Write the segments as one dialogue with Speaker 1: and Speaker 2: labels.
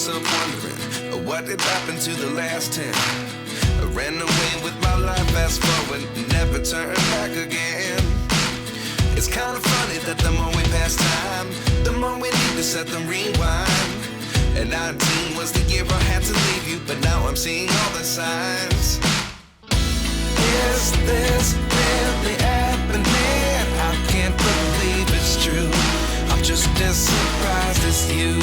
Speaker 1: myself wondering what did happen to the last 10. I ran away with my life, fast forward, never turn back again. It's kind of funny that the more we pass time, the more we need to set them rewind. And 19 was the year I had to leave you, but now I'm seeing all the signs. Is this really happening? I can't believe it's true. I'm just as surprised as you.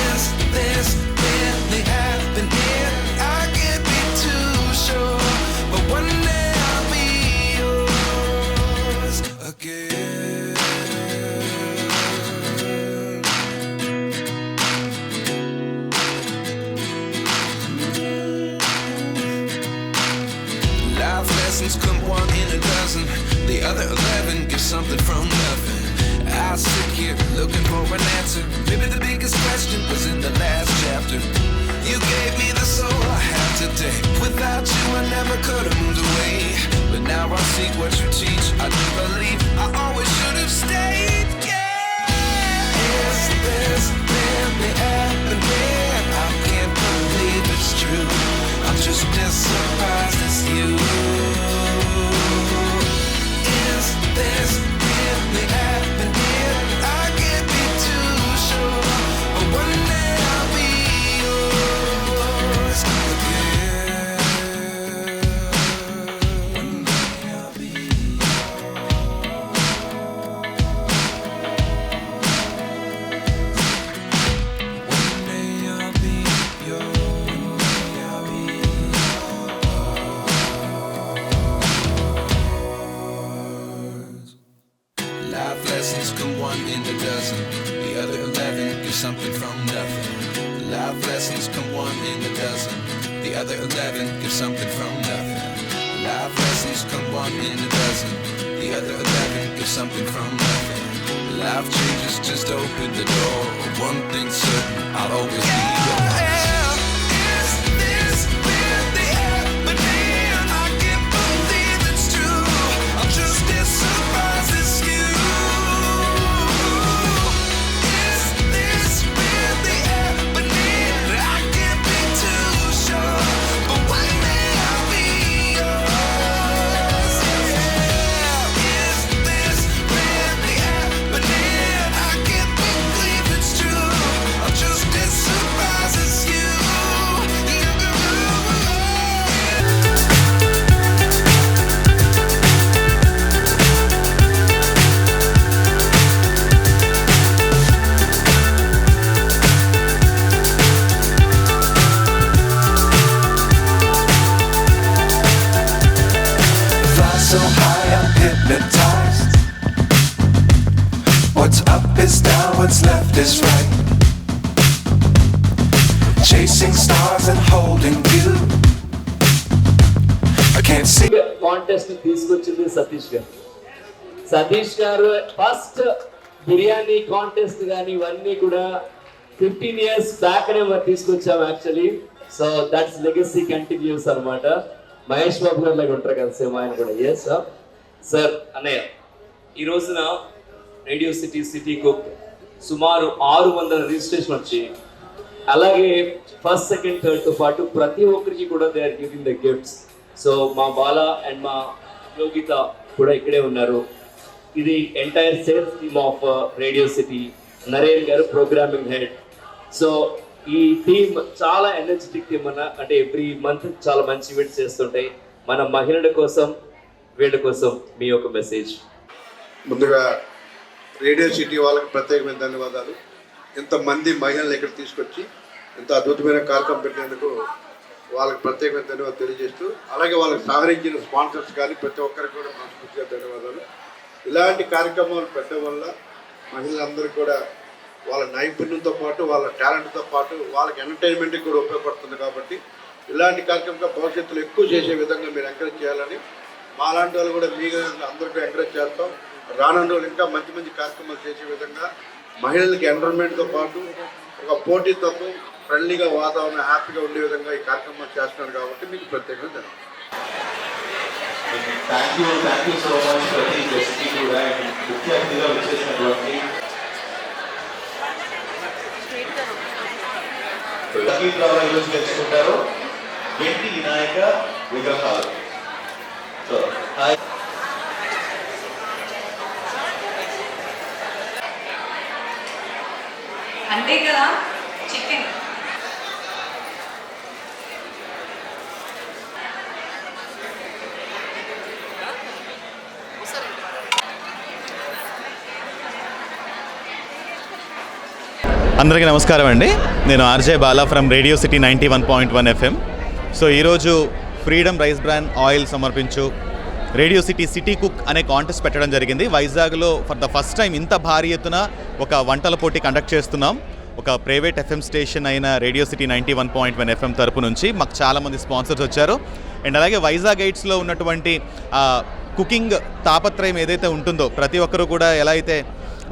Speaker 1: Is this really happening? I can't be too sure, but one day I'll be yours again. Life lessons come one in a dozen. The other 11 give something from nothing. I sit here looking for an answer. Maybe the biggest question was in the last chapter. You gave me the soul I have today. Without you I never could have moved away. But now I see what you teach. I do believe I always should have stayed. Yeah. Is this really happening? I can't believe it's true. I'm just as surprised as you. Is this really happening? I can't be too sure, but one day I'll be yours again. One day I'll be One day I'll be yours. I'll be yours. Life lessons come one in a dozen. The other 11 give something from nothing. Life lessons come one in a dozen. The other 11 give something from nothing. Life lessons come one in a dozen. The other 11 give something from nothing. Life changes, just open the door. One thing's certain, I'll always be yours. Is this really happening? I can't believe it's true. I'm just as surprised as you. Is this really happening? I can't be too sure, but one day I'll be yours. Yeah. Is this really happening? I can't believe it's true. I'm just as surprised as you. Fly so high, I'm hypnotized. What's up is down, what's left is right. Chasing stars and holding you. I can't see.
Speaker 2: Contest తీసుకొచ్చింది సతీష్ గారు. సతీష్ గారు first biryani contest కానీ ఇవన్నీ కూడా 15 years back మనం తీసుకొచ్చాం actually. So that's legacy continuous అన్నమాట. మహేష్ బాబు గారు లాగా ఉంటారు కదా సేమ్ ఆయన కూడా. Yes sir. అన్నయ్య ఈ రోజున రేడియో సిటీ సిటీ కుక్ సుమారు 600 రిజిస్ట్రేషన్ వచ్చి అలాగే ఫస్ట్ సెకండ్ థర్డ్తో పాటు ప్రతి ఒక్కరికి కూడా they are giving the gifts. So మా బాలా అండ్ మా యోగిత కూడా ఇక్కడే ఉన్నారు. ఇది entire sales team of radio city. Naren గారు ప్రోగ్రామింగ్ హెడ్. సో ఈ టీమ్ చాలా ఎనర్జెటిక్ టీమ్ అన్న. అంటే ఎవ్రీ మంత్ చాలా మంచి ఈవెంట్స్ చేస్తుంటాయి. మన మహిళల కోసం వీళ్ళ కోసం మీ యొక్క మెసేజ్.
Speaker 3: ముందుగా రేడియో సిటీ వాళ్ళకి ప్రత్యేకమైన ధన్యవాదాలు. ఇంతమంది మహిళలు ఇక్కడ తీసుకొచ్చి ఇంత అద్భుతమైన కార్యక్రమం పెట్టినందుకు వాళ్ళకి ప్రత్యేకమైన ధన్యవాదాలు తెలియజేస్తూ, అలాగే వాళ్ళకి సహకరించిన స్పాన్సర్స్ కానీ ప్రతి ఒక్కరికి కూడా మనస్ఫూర్తిగా ధన్యవాదాలు. ఇలాంటి కార్యక్రమాలు పెట్టడం వల్ల మహిళలందరికీ కూడా వాళ్ళ నైపుణ్యంతో పాటు వాళ్ళ టాలెంట్తో పాటు వాళ్ళకి ఎంటర్టైన్మెంట్కి కూడా ఉపయోగపడుతుంది. కాబట్టి ఇలాంటి కార్యక్రమంగా భవిష్యత్తులో ఎక్కువ చేసే విధంగా మీరు ఎంకరేజ్ చేయాలని, మా లాంటి వాళ్ళు కూడా మీ అందరికీ ఎంకరేజ్ చేస్తాం. రానున్న రోజులు ఇంకా మంచి మంచి కార్యక్రమాలు చేసే విధంగా మహిళలకి ఎంటర్టైన్మెంట్తో పాటు ఒక పోటీతో ఫ్రెండ్లీగా వాతావరణం హ్యాపీగా ఉండే విధంగా ఈ కార్యక్రమాలు చేస్తున్నారు. కాబట్టి మీకు ప్రత్యేకంగా
Speaker 4: థ్యాంక్ యూ సో మచ్ ప్రతి గెస్ట్కి కూడా ముఖ్య అతిథిగా వచ్చేసినటువంటి లక్కీ డ్రాలో ఈరోజు తెచ్చుకుంటారు వెండి వినాయక విగ్రహాలు. So hi.
Speaker 5: అంతే కదా చికెన్.
Speaker 6: అందరికీ నమస్కారం అండి. నేను RJ Bala from radio city 91.1 FM. So ఈరోజు ఫ్రీడమ్ రైస్ బ్రాన్ ఆయిల్ సమర్పించు రేడియో సిటీ కుక్ అనే కాంటెస్ట్ పెట్టడం జరిగింది. వైజాగ్లో ఫర్ ద ఫస్ట్ టైం ఇంత భారీ ఎత్తున ఒక వంటల పోటీ కండక్ట్ చేస్తున్నాం. ఒక ప్రైవేట్ ఎఫ్ఎం స్టేషన్ అయిన రేడియో సిటీ 91.1 FM తరపు నుంచి మాకు చాలామంది స్పాన్సర్స్ వచ్చారు. అండ్ అలాగే వైజాగ్ గైడ్స్లో ఉన్నటువంటి కుకింగ్ తాపత్రయం ఏదైతే ఉంటుందో, ప్రతి ఒక్కరూ కూడా ఎలా అయితే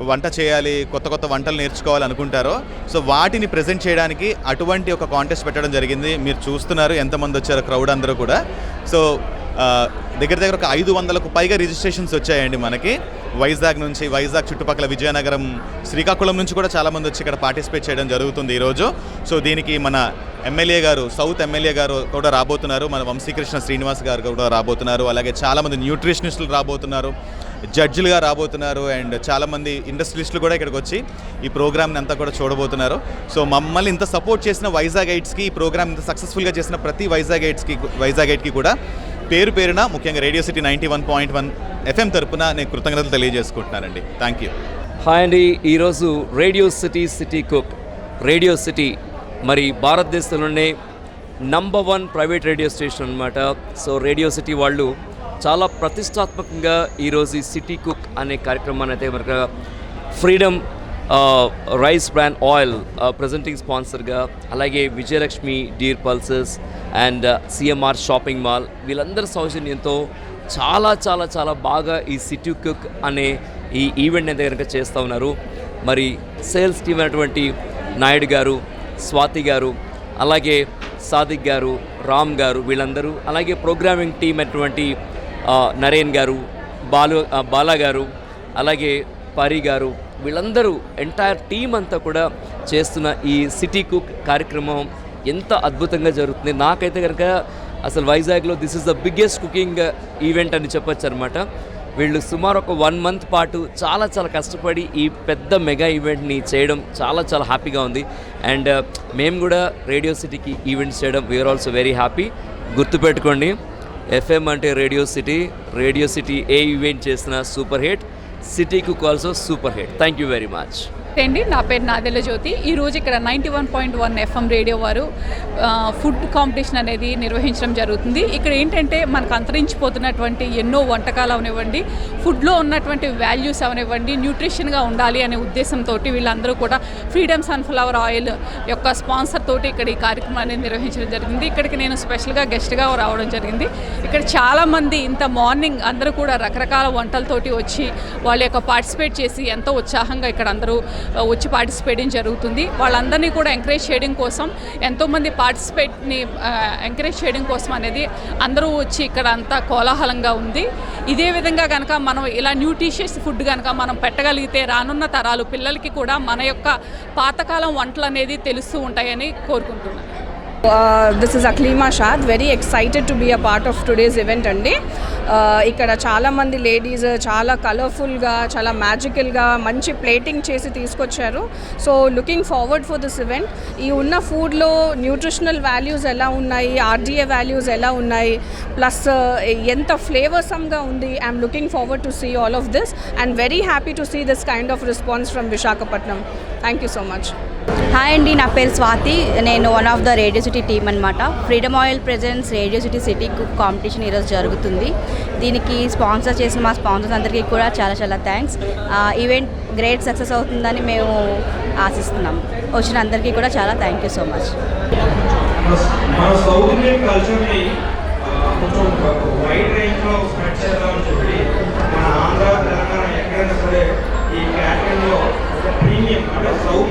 Speaker 6: వంట చేయాలి, కొత్త కొత్త వంటలు నేర్చుకోవాలి అనుకుంటారో, సో వాటిని ప్రజెంట్ చేయడానికి అటువంటి ఒక కాంటెస్ట్ పెట్టడం జరిగింది. మీరు చూస్తున్నారు ఎంతమంది వచ్చారో, క్రౌడ్ అందరూ కూడా. సో దగ్గర ఒక 500కు పైగా రిజిస్ట్రేషన్స్ వచ్చాయండి మనకి వైజాగ్ నుంచి. వైజాగ్ చుట్టుపక్కల విజయనగరం, శ్రీకాకుళం నుంచి కూడా చాలామంది వచ్చి ఇక్కడ పార్టిసిపేట్ చేయడం జరుగుతుంది ఈరోజు. సో దీనికి మన ఎమ్మెల్యే గారు, సౌత్ ఎమ్మెల్యే గారు కూడా రాబోతున్నారు, మన వంశీకృష్ణ శ్రీనివాస్ గారు కూడా రాబోతున్నారు, అలాగే చాలామంది న్యూట్రిషనిస్టులు రాబోతున్నారు, జడ్జిలుగా రాబోతున్నారు, అండ్ చాలామంది ఇండస్ట్రియలిస్టులు కూడా ఇక్కడికి వచ్చి ఈ ప్రోగ్రామ్ని అంతా కూడా చూడబోతున్నారు. సో మమ్మల్ని ఇంత సపోర్ట్ చేసిన వైజాగ్ గైడ్స్కి, ఈ ప్రోగ్రామ్ ఇంత సక్సెస్ఫుల్గా చేసిన ప్రతి వైజాగ్ గైడ్కి కూడా పేరున ముఖ్యంగా రేడియో సిటీ 91.1 FM తరపున నేను కృతజ్ఞతలు తెలియజేసుకుంటున్నానండి. Thank you.
Speaker 2: హాయ్ అండి. ఈరోజు radio city cook, radio city మరి భారతదేశంలోనే నంబర్ 1 ప్రైవేట్ రేడియో స్టేషన్ అనమాట. సో రేడియో సిటీ వాళ్ళు చాలా ప్రతిష్టాత్మకంగా ఈరోజు ఈ సిటీ కుక్ అనే కార్యక్రమాన్ని అయితే మనకు freedom rice bran oil presenting స్పాన్సర్గా, అలాగే Vijayalakshmi deer pulses and CMR shopping mall వీళ్ళందరి సౌజన్యంతో చాలా చాలా చాలా బాగా ఈ సిటీ కుక్ అనే ఈ ఈవెంట్ అయితే కనుక చేస్తూ ఉన్నారు. మరి సేల్స్ టీమ్ అయినటువంటి నాయుడు గారు, స్వాతి గారు, అలాగే సాదిక్ గారు, రామ్ గారు వీళ్ళందరూ, అలాగే ప్రోగ్రామింగ్ టీమ్ అయినటువంటి నరేన్ గారు, బాలా గారు, అలాగే పరి గారు, వీళ్ళందరూ ఎంటైర్ టీం అంతా కూడా చేస్తున్న ఈ సిటీ కుక్ కార్యక్రమం ఎంత అద్భుతంగా జరుగుతుంది. నాకైతే కనుక అసలు వైజాగ్లో this is the biggest cooking event అని చెప్పొచ్చు అనమాట. వీళ్ళు సుమారు ఒక 1 month పాటు చాలా చాలా కష్టపడి ఈ పెద్ద మెగా ఈవెంట్ని చేయడం చాలా చాలా హ్యాపీగా ఉంది. అండ్ మేము కూడా రేడియో సిటీకి ఈవెంట్స్ చేయడం వీఆర్ ఆల్సో వెరీ హ్యాపీ. గుర్తుపెట్టుకోండి, ఎఫ్ఎం అంటే రేడియో సిటీ ఏ ఈవెంట్ చేసిన super hit, city cook also super hit. Thank you very much
Speaker 5: అండి. నా పేరు నాదెల్ల జ్యోతి. ఈరోజు ఇక్కడ 91.1 FM రేడియో వారు ఫుడ్ కాంపిటీషన్ అనేది నిర్వహించడం జరుగుతుంది. ఇక్కడ ఏంటంటే మనకు అంతరించిపోతున్నటువంటి ఎన్నో వంటకాలు అవనివ్వండి, ఫుడ్లో ఉన్నటువంటి వాల్యూస్ అవనివ్వండి, న్యూట్రిషన్గా ఉండాలి అనే ఉద్దేశంతో వీళ్ళందరూ కూడా ఫ్రీడమ్ సన్ఫ్లవర్ ఆయిల్ యొక్క స్పాన్సర్ తోటి ఇక్కడ ఈ కార్యక్రమాన్ని నిర్వహించడం జరిగింది. ఇక్కడికి నేను స్పెషల్గా గెస్ట్గా రావడం జరిగింది. ఇక్కడ చాలామంది ఇంత మార్నింగ్ అందరూ కూడా రకరకాల వంటలతోటి వచ్చి వాళ్ళ యొక్క పార్టిసిపేట్ చేసి ఎంతో ఉత్సాహంగా ఇక్కడ అందరూ వచ్చి పార్టిసిపేట్ జరుగుతుంది. వాళ్ళందరినీ కూడా ఎంకరేజ్ చేయడం కోసం, ఎంతోమంది పార్టిసిపేట్ని ఎంకరేజ్ చేయడం కోసం అనేది అందరూ వచ్చి ఇక్కడ అంతా కోలాహలంగా ఉంది. ఇదే విధంగా కనుక మనం ఇలా న్యూట్రిషియస్ ఫుడ్ కనుక మనం పెట్టగలిగితే రానున్న తరాలు పిల్లలకి కూడా మన యొక్క పాతకాలం వంటలు అనేది తెలుస్తూ ఉంటాయని కోరుకుంటున్నాను.
Speaker 7: This is Aklima Shad. Very excited to be a part of today's event అండి. ఇక్కడ చాలామంది లేడీస్ చాలా కలర్ఫుల్గా, చాలా మ్యాజికల్గా మంచి ప్లేటింగ్ చేసి తీసుకొచ్చారు. So looking forward for this event. ఈ ఉన్న ఫుడ్లో న్యూట్రిషనల్ వాల్యూస్ ఎలా ఉన్నాయి, ఆర్డిఏ వాల్యూస్ ఎలా ఉన్నాయి, ప్లస్ ఎంత ఫ్లేవర్సమ్గా ఉంది. I'm looking forward to see all of this and very happy to see this kind of response from Visakhapatnam. Thank you so much.
Speaker 8: Hi అండి, నా పేరు స్వాతి. నేను one of the radio city team అనమాట. Freedom oil presence radio city cook competition ఈరోజు జరుగుతుంది. దీనికి sponsor చేసిన మా స్పాన్సర్స్ అందరికీ కూడా చాలా చాలా థ్యాంక్స్. ఈవెంట్ గ్రేట్ సక్సెస్ అవుతుందని మేము ఆశిస్తున్నాము. వచ్చిన అందరికీ కూడా చాలా థ్యాంక్ యూ సో మచ్.
Speaker 9: మన సౌత్ ఇండియన్ కల్చర్ని కొంచెం వైడ్ రేంజ్లో స్ప్రెడ్ చేద్దామని చెప్పి మన ఆంధ్ర, తెలంగాణ ఎక్కడైనా సరే ఈ క్యాటరింగ్లో ప్రీమియం అంటే సౌత్